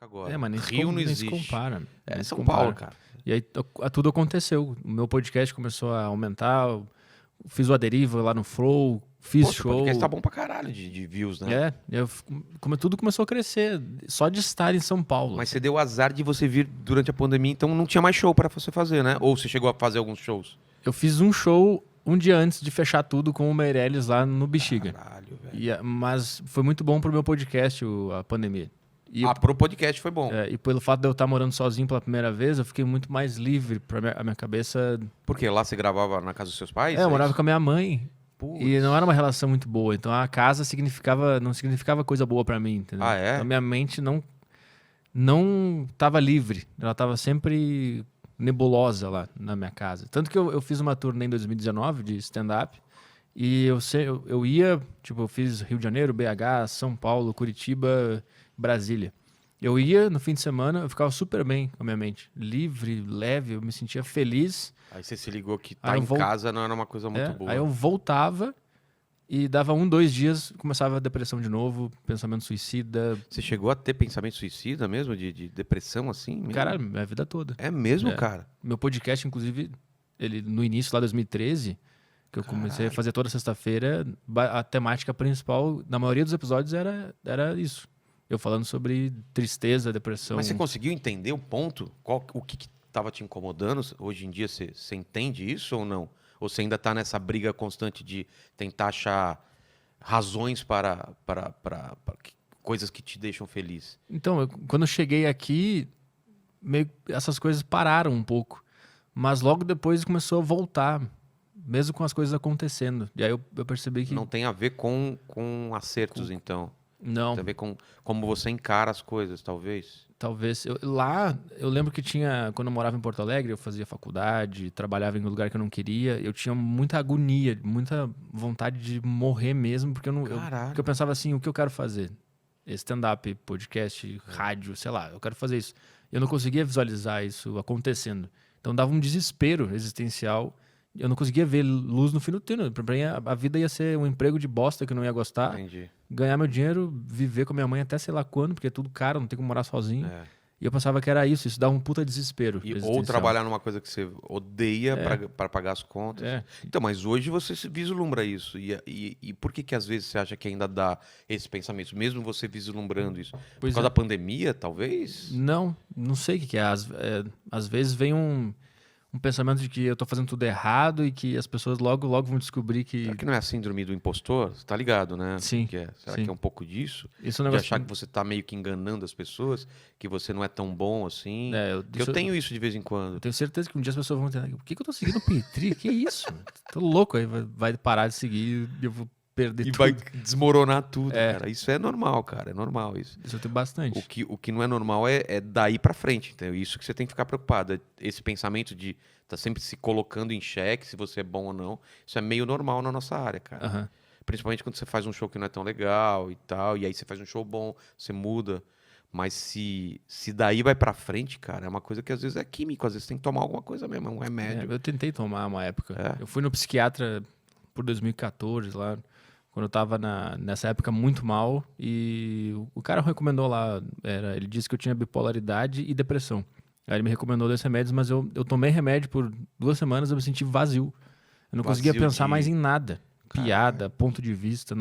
agora. Mas Rio não nem se existe. compara. Nem se São compara. Paulo, cara. E aí tudo aconteceu. O meu podcast começou a aumentar. Eu fiz o A Deriva lá no Flow. Fiz Pô, seu show. podcast tá bom pra caralho de views, né? Tudo começou a crescer. Só de estar em São Paulo. Mas você deu azar de você vir durante a pandemia, então não tinha mais show pra você fazer, né? Ou você chegou a fazer alguns shows? Eu fiz um show um dia antes de fechar tudo com o Meirelles lá no Bexiga. Caralho, velho. Mas foi muito bom pro meu podcast, a pandemia. Pro podcast foi bom. E pelo fato de eu estar morando sozinho pela primeira vez, eu fiquei muito mais livre pra a minha cabeça. Porque lá você gravava na casa dos seus pais? Eu morava com a minha mãe. Putz. E não era uma relação muito boa. Então a casa não significava coisa boa pra mim, entendeu? Ah, é? Então minha mente não tava livre. Ela tava sempre nebulosa lá na minha casa. Tanto que eu fiz uma turnê em 2019 de stand-up. E eu ia, tipo, eu fiz Rio de Janeiro, BH, São Paulo, Curitiba, Brasília. Eu ia no fim de semana, eu ficava super bem com a minha mente. Livre, leve, eu me sentia feliz. Aí você se ligou que Aí eu casa não era uma coisa muito boa. Aí eu voltava e dava 2 dias, começava a depressão de novo, pensamento suicida. Você chegou a ter pensamento suicida mesmo? De depressão assim? Mesmo? Caralho, minha vida toda. É mesmo, cara? Meu podcast, inclusive, ele no início, lá em 2013, que eu comecei a fazer toda sexta-feira, a temática principal, na maioria dos episódios, era isso. Eu falando sobre tristeza, depressão. Mas você conseguiu entender o ponto? O que estava te incomodando? Hoje em dia você entende isso ou não? Ou você ainda está nessa briga constante de tentar achar razões para coisas que te deixam feliz? Então, quando eu cheguei aqui, essas coisas pararam um pouco. Mas logo depois começou a voltar, mesmo com as coisas acontecendo. E aí eu percebi que... Não tem a ver com acertos, então? Não. Tem a ver com como você encara as coisas, talvez? Talvez. Lá, eu lembro que quando eu morava em Porto Alegre, eu fazia faculdade, trabalhava em um lugar que eu não queria, eu tinha muita agonia, muita vontade de morrer mesmo, porque porque eu pensava assim, o que eu quero fazer? Stand-up, podcast, rádio, sei lá, eu quero fazer isso. Eu não conseguia visualizar isso acontecendo. Então dava um desespero existencial. Eu não conseguia ver luz no fim do túnel. Pra mim, a vida ia ser um emprego de bosta que eu não ia gostar. Entendi. Ganhar meu dinheiro, viver com a minha mãe até sei lá quando, porque é tudo caro, não tem como morar sozinho. E eu pensava que era isso dava um puta desespero. Ou trabalhar numa coisa que você odeia para pagar as contas. Então, mas hoje você se vislumbra isso. E por que às vezes você acha que ainda dá esse pensamento, mesmo você vislumbrando isso? Por causa da pandemia, talvez? Não sei o que é. Às vezes vem um pensamento de que eu tô fazendo tudo errado e que as pessoas logo vão descobrir que... Será que não é a síndrome do impostor? Você tá ligado, né? Sim. Será que é um pouco disso? Isso é um de negócio... achar que você tá meio que enganando as pessoas, que você não é tão bom assim. Eu tenho isso de vez em quando. Eu tenho certeza que um dia as pessoas vão entender, por que eu tô seguindo o Petri? Que isso? Tô louco, aí vai parar de seguir e eu vou perder tudo. Vai desmoronar tudo, cara. Isso é normal, cara. É normal isso. Isso eu tenho bastante. O que não é normal é daí pra frente, entendeu? Isso que você tem que ficar preocupado. Esse pensamento de tá sempre se colocando em xeque se você é bom ou não. Isso é meio normal na nossa área, cara. Principalmente quando você faz um show que não é tão legal e tal. E aí você faz um show bom, você muda. Mas se daí vai pra frente, cara, é uma coisa que às vezes é químico. Às vezes tem que tomar alguma coisa mesmo, é um remédio. Eu tentei tomar uma época. Eu fui no psiquiatra por 2014 lá. Quando eu tava nessa época muito mal, e o cara recomendou lá, ele disse que eu tinha bipolaridade e depressão. Aí ele me recomendou 2 remédios, mas eu tomei remédio por 2 semanas, eu me senti vazio. Eu não conseguia pensar mais em nada. Piada, ponto de vista,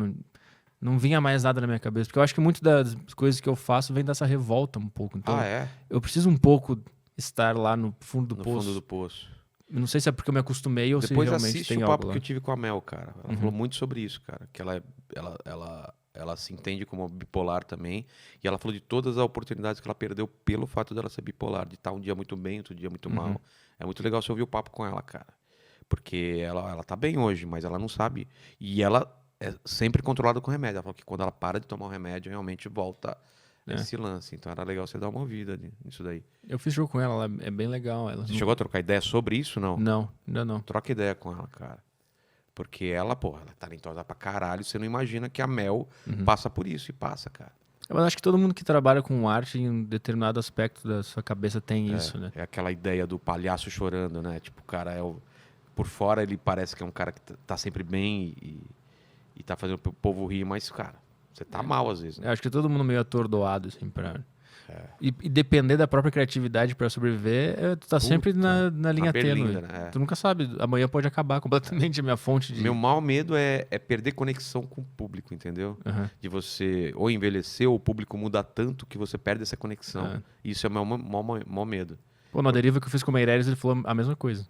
não vinha mais nada na minha cabeça. Porque eu acho que muitas das coisas que eu faço vem dessa revolta um pouco. Então, eu preciso um pouco estar lá no fundo do poço. No fundo do poço. Eu não sei se é porque eu me acostumei ou Depois se realmente assiste tem o papo algo lá. que eu tive com a Mel, cara. Ela falou muito sobre isso, cara. Que ela se entende como bipolar também. E ela falou de todas as oportunidades que ela perdeu pelo fato dela ser bipolar. De estar um dia muito bem, outro dia muito mal. É muito legal você ouvir o papo com ela, cara. Porque ela tá bem hoje, mas ela não sabe. E ela é sempre controlada com remédio. Ela falou que quando ela para de tomar o remédio, realmente volta esse lance. Então era legal você dar uma ouvida nisso daí. Eu fiz jogo com ela é bem legal. Você chegou a trocar ideia sobre isso, não? Não, ainda não. Troca ideia com ela, cara. Porque ela é talentosa pra caralho. Você não imagina que a Mel passa por isso. E passa, cara. Mas acho que todo mundo que trabalha com arte em um determinado aspecto da sua cabeça tem isso, né? É aquela ideia do palhaço chorando, né? Tipo, o cara por fora ele parece que é um cara que tá sempre bem e tá fazendo o povo rir, mas, cara, você tá mal às vezes, né? Eu acho que todo mundo meio atordoado, assim, E depender da própria criatividade para sobreviver, tu tá sempre na linha tênue. Né? Tu nunca sabe, amanhã pode acabar completamente a minha fonte de... Meu maior medo é perder conexão com o público, entendeu? De você ou envelhecer ou o público muda tanto que você perde essa conexão. Isso é o meu maior medo. Pô, na deriva que eu fiz com o Meirelles, ele falou a mesma coisa.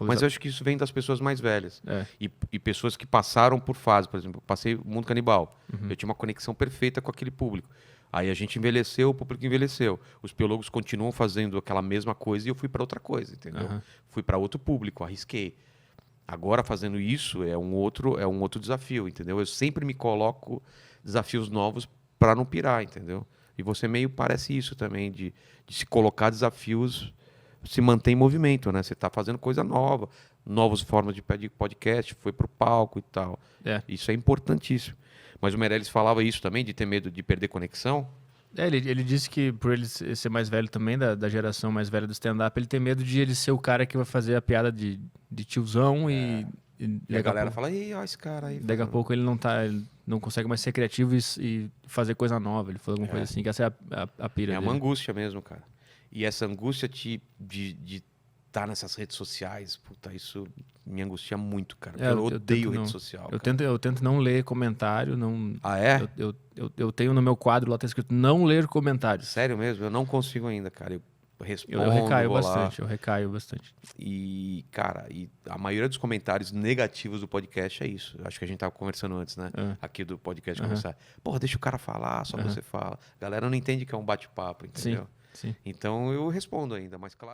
Mas eu acho que isso vem das pessoas mais velhas. E pessoas que passaram por fase. Por exemplo, eu passei o Mundo Canibal. Eu tinha uma conexão perfeita com aquele público. Aí a gente envelheceu, o público envelheceu. Os biólogos continuam fazendo aquela mesma coisa e eu fui para outra coisa, entendeu? Fui para outro público, arrisquei. Agora fazendo isso é um outro desafio, entendeu? Eu sempre me coloco desafios novos para não pirar, entendeu? E você meio parece isso também, de se colocar desafios, se manter em movimento, né? Você está fazendo coisa nova, novas formas de podcast, foi pro palco e tal. Isso é importantíssimo. Mas o Meirelles falava isso também, de ter medo de perder conexão. Ele disse que por ele ser mais velho também, da geração mais velha do stand-up, ele tem medo de ele ser o cara que vai fazer a piada de tiozão e a galera fala, ih, ó esse cara aí. Daqui a pouco ele não consegue mais ser criativo e fazer coisa nova. Ele falou alguma coisa assim, que essa é a pira dele. É uma angústia mesmo, cara. E essa angústia de estar nessas redes sociais, puta, isso me angustia muito, cara. Eu odeio rede social. Eu tento não ler comentário. Não, eu tenho no meu quadro lá, tá escrito não ler comentários. Sério mesmo? Eu não consigo ainda, cara. Eu respondo, eu recaio bastante. E, cara, a maioria dos comentários negativos do podcast é isso. Acho que a gente tava conversando antes, né? Aqui do podcast começar. Porra, deixa o cara falar, só você fala. A galera não entende que é um bate-papo, entendeu? Sim. Então eu respondo ainda, mas claro.